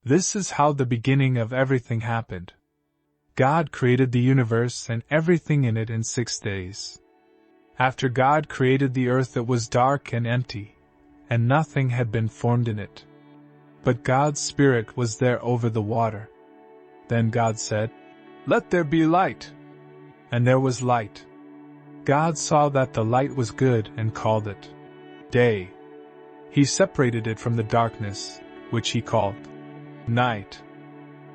This is how the beginning of everything happened. God created the universe and everything in it in 6 days. After God created the earth, it was dark and empty, and nothing had been formed in it. But God's Spirit was there over the water. Then God said, "Let there be light." And there was light. God saw that the light was good and called it day. He separated it from the darkness, which he called night.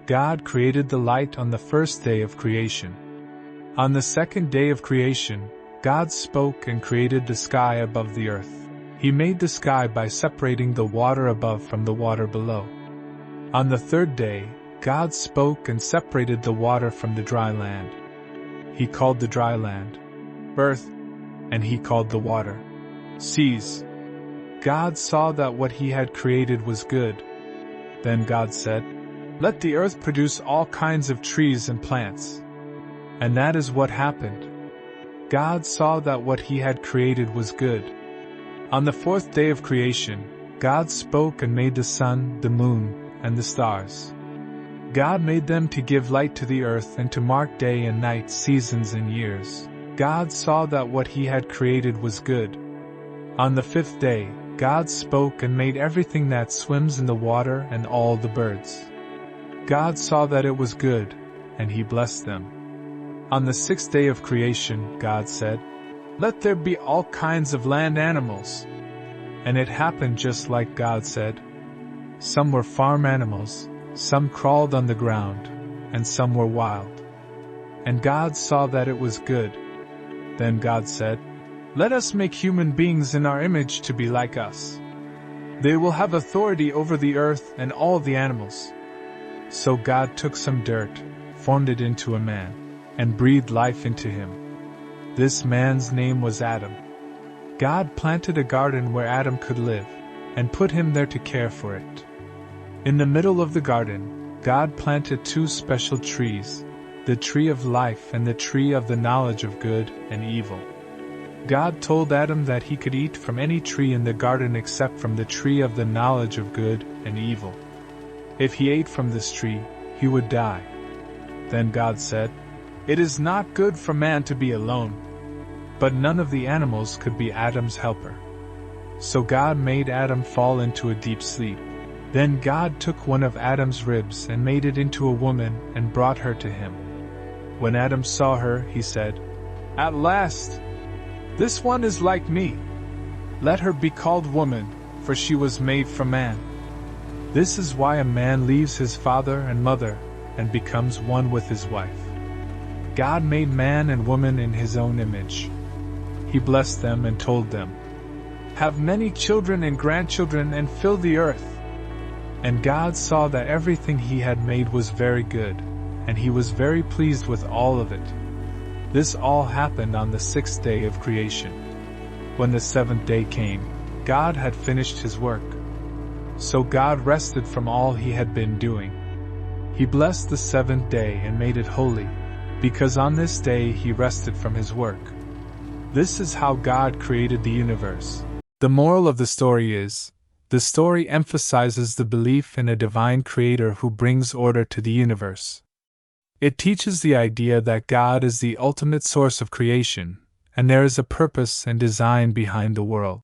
God created the light on the first day of creation. On the second day of creation, God spoke and created the sky above the earth. He made the sky by separating the water above from the water below. On the third day, God spoke and separated the water from the dry land. He called the dry land earth, and he called the water seas. God saw that what he had created was good. Then God said, "Let the earth produce all kinds of trees and plants." And that is what happened. God saw that what he had created was good. On the fourth day of creation, God spoke and made the sun, the moon, and the stars. God made them to give light to the earth and to mark day and night, seasons and years. God saw that what he had created was good. On the fifth day, God spoke and made everything that swims in the water and all the birds. God saw that it was good, and he blessed them. On the sixth day of creation, God said, "Let there be all kinds of land animals." And it happened just like God said. Some were farm animals, some crawled on the ground, and some were wild. And God saw that it was good. Then God said, "Let us make human beings in our image to be like us. They will have authority over the earth and all the animals." So God took some dirt, formed it into a man, and breathed life into him. This man's name was Adam. God planted a garden where Adam could live, and put him there to care for it. In the middle of the garden, God planted 2 special trees, the tree of life and the tree of the knowledge of good and evil. God told Adam that he could eat from any tree in the garden except from the tree of the knowledge of good and evil. If he ate from this tree, he would die. Then God said, "It is not good for man to be alone." But none of the animals could be Adam's helper. So God made Adam fall into a deep sleep. Then God took one of Adam's ribs and made it into a woman and brought her to him. When Adam saw her, he said, "At last! This one is like me. Let her be called woman, for she was made from man." This is why a man leaves his father and mother and becomes one with his wife. God made man and woman in his own image. He blessed them and told them, "Have many children and grandchildren and fill the earth." And God saw that everything he had made was very good, and he was very pleased with all of it. This all happened on the 6th day of creation. When the 7th day came, God had finished his work. So God rested from all he had been doing. He blessed the 7th day and made it holy, because on this day he rested from his work. This is how God created the universe. The moral of the story is, the story emphasizes the belief in a divine creator who brings order to the universe. It teaches the idea that God is the ultimate source of creation, and there is a purpose and design behind the world.